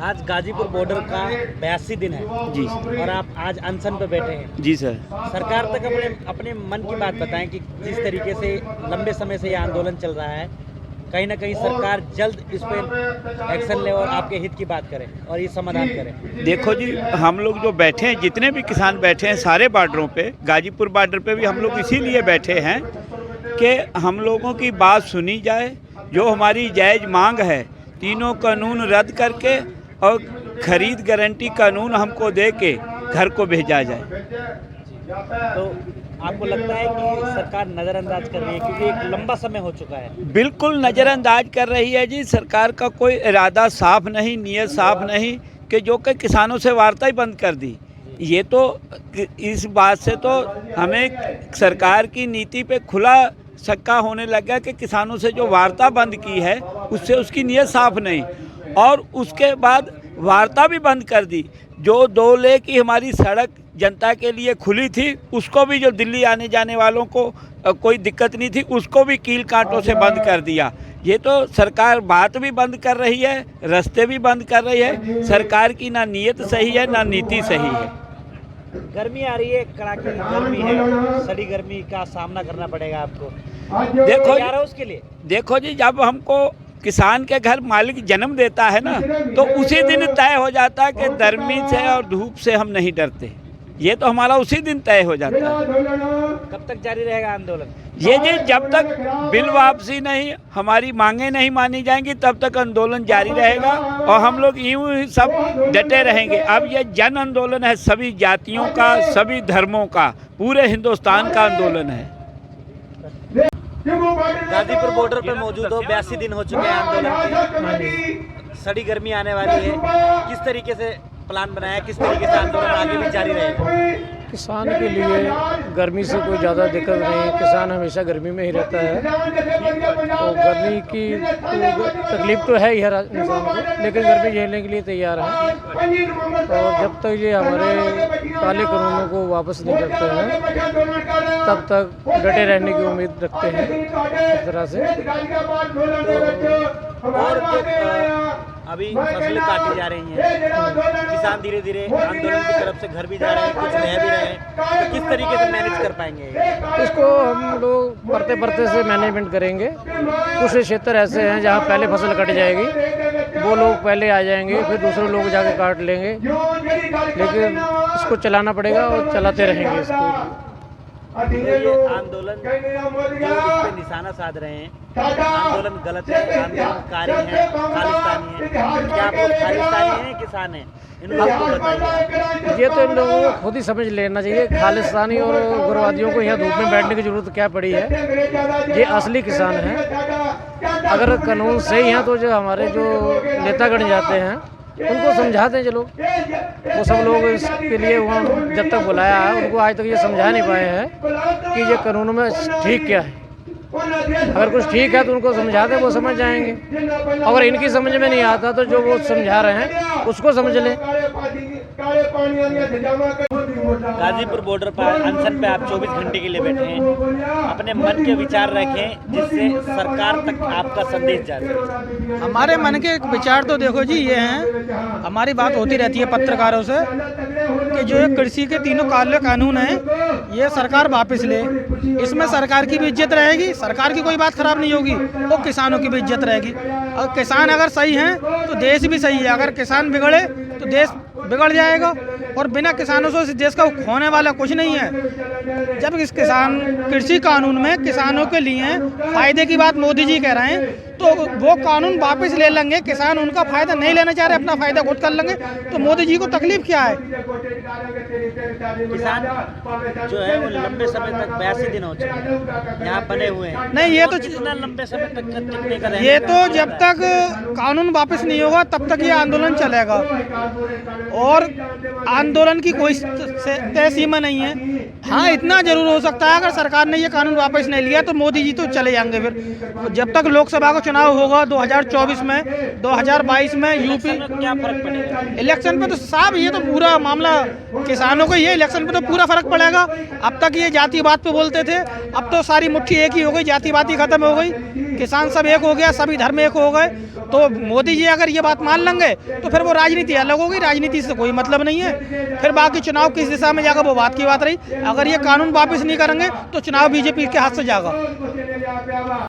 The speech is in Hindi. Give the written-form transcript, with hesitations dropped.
आज गाजीपुर बॉर्डर का 82 दिन है जी और आप आज अनशन पे बैठे हैं। जी सर। सरकार तक अपने मन की बात बताएं कि जिस तरीके से लंबे समय से ये आंदोलन चल रहा है, कहीं ना कहीं सरकार जल्द इस पर एक्शन ले और आपके हित की बात करे और ये समाधान करे। देखो जी, हम लोग जो बैठे हैं, जितने भी किसान बैठे हैं सारे बॉर्डरों पे, गाजीपुर बॉर्डर पे भी हम लोग इसीलिए बैठे हैं कि हम लोगों की बात सुनी जाए। जो हमारी जायज़ मांग है, तीनों कानून रद्द करके और खरीद गारंटी कानून हमको दे के घर को भेजा जाए। तो आपको लगता है कि सरकार नज़रअंदाज कर रही है, क्योंकि एक लंबा समय हो चुका है? बिल्कुल नज़रअंदाज कर रही है जी। सरकार का कोई इरादा साफ नहीं, नीयत साफ नहीं कि जो कि किसानों से वार्ता ही बंद कर दी। ये तो इस बात से तो हमें सरकार की नीति पे खुला शक्का होने लगा कि किसानों से जो वार्ता बंद की है उससे उसकी नीयत साफ नहीं, और उसके बाद वार्ता भी बंद कर दी। जो 2 लेन की हमारी सड़क जनता के लिए खुली थी, उसको भी, जो दिल्ली आने जाने वालों को कोई दिक्कत नहीं थी, उसको भी कील कांटों से बंद कर दिया। ये तो सरकार बात भी बंद कर रही है, रास्ते भी बंद कर रही है। सरकार की ना नीयत सही है ना नीति सही है। गर्मी आ रही है, कड़ाके की गर्मी है, सड़ी गर्मी का सामना करना पड़ेगा आपको। देखो तैयार हो उसके लिए? देखो जी, जब हमको किसान के घर मालिक जन्म देता है ना, तो उसी दिन तय हो जाता है कि गर्मी से और धूप से हम नहीं डरते। ये तो हमारा उसी दिन तय हो जाता है। कब तक जारी रहेगा आंदोलन? ये जी, जब तक बिल वापसी नहीं, हमारी मांगे नहीं मानी जाएंगी, तब तक आंदोलन जारी रहेगा और हम लोग यूं ही सब डटे रहेंगे। अब ये जन आंदोलन है, सभी जातियों का, सभी धर्मों का, पूरे हिंदुस्तान का आंदोलन है। गाजीपुर बॉर्डर पे मौजूद हो, 82 दिन हो चुके हैं आंदोलन के, सड़ी गर्मी आने वाली है, किस तरीके से प्लान बनाया, किस तरीके से आंदोलन आगे भी जारी रहेगा? किसान के लिए गर्मी से कोई ज़्यादा दिक्कत नहीं है। किसान हमेशा गर्मी में ही रहता है, तो गर्मी की तो तकलीफ तो है ही हर इंसान को, लेकिन गर्मी झेलने के लिए तैयार है। और जब तक ये हमारे काले कानूनों को वापस नहीं करते हैं, तब तक डटे रहने की उम्मीद रखते हैं इस तरह से। और अभी फसलें काटी जा रही हैं, किसान धीरे धीरे आंदोलन की तरफ से घर भी जा रहे हैं, कुछ रह भी रहे हैं, तो किस तरीके से मैनेज कर पाएंगे? इसको हम लोग पढ़ते से मैनेजमेंट करेंगे। कुछ क्षेत्र ऐसे हैं जहाँ पहले फसल कट जाएगी, वो लोग पहले आ जाएंगे, फिर दूसरे लोग जाके काट लेंगे, लेकिन इसको चलाना पड़ेगा और चलाते रहेंगे इसको। ये आंदोलन जो इस पे निशाना साध रहे हैं, आंदोलन गलत है, आंदोलनकारी है, खालिस्तानी है, क्या आप लोग खालिस्तानी हैं, किसान हैं? इन लोगों को बताइए। ये तो इन लोगों को खुद ही समझ लेना चाहिए। खालिस्तानी और उग्रवादियों को यहाँ धूप में बैठने की जरूरत क्या पड़ी है? ये असली किसान हैं। अगर कानून सही है तो जो हमारे जो नेतागण जाते हैं उनको समझाते हैं। चलो, वो सब लोग इसके लिए वहाँ जब तक बुलाया है, उनको आज तक ये समझा नहीं पाए हैं कि ये कानून में ठीक क्या है। अगर कुछ ठीक है तो उनको समझाते, वो समझ जाएंगे। अगर इनकी समझ में नहीं आता तो जो वो समझा रहे हैं उसको समझ लें। गाजीपुर बॉर्डर पर अनशन पे आप 24 घंटे के लिए बैठे हैं, अपने मन के विचार रखें जिससे सरकार तक आपका संदेश जाए। हमारे मन के विचार तो देखो जी, ये हैं, हमारी बात होती रहती है पत्रकारों से कि जो ये कृषि के तीनों काले कानून हैं, ये सरकार वापस ले। इसमें सरकार की भी इज्जत रहेगी, सरकार की कोई बात खराब नहीं होगी, तो किसानों की भी इज्जत रहेगी। और किसान अगर सही हैं तो देश भी सही है। अगर किसान बिगड़े तो देश बिगड़ जाएगा, और बिना किसानों से इस देश का होने वाला कुछ नहीं है। जब इस किसान कृषि कानून में किसानों के लिए फायदे की बात मोदी जी कह रहे हैं, तो वो कानून वापस ले लेंगे। किसान उनका फायदा नहीं लेना चाह रहे, अपना फायदा खुद कर लेंगे, तो मोदी जी को तकलीफ क्या है? किसान जो है वो लंबे समय तक 82 दिन हो चुके हैं यहाँ बने हुए हैं। नहीं, ये तो कितना लंबे समय तक टिकने का रहेगा? ये तो जब तक कानून वापस नहीं होगा तब तक ये आंदोलन चलेगा, और आंदोलन की कोई तय सीमा नहीं है। हाँ, इतना जरूर हो सकता है, अगर सरकार ने ये कानून वापस नहीं लिया तो मोदी जी तो चले जाएंगे। फिर जब तक लोकसभा का चुनाव होगा 2024 में, 2022 में यूपी, क्या फर्क पड़ेगा? इलेक्शन पे तो साहब ये तो पूरा मामला किसानों को, ये इलेक्शन पे तो पूरा फर्क पड़ेगा। अब तक ये जातिवाद पे बोलते थे, अब तो सारी मुट्ठी एक ही हो गई, जातिवाद ही खत्म हो गई, किसान सब एक हो गया, सभी धर्म एक हो गए। तो मोदी जी अगर ये बात मान लेंगे तो फिर वो राजनीति अलग होगी, राजनीति से कोई मतलब नहीं है। फिर बाकी चुनाव किस दिशा में जाएगा वो बात की बात रही। अगर ये कानून वापस नहीं करेंगे तो चुनाव बीजेपी के हाथ से जाएगा।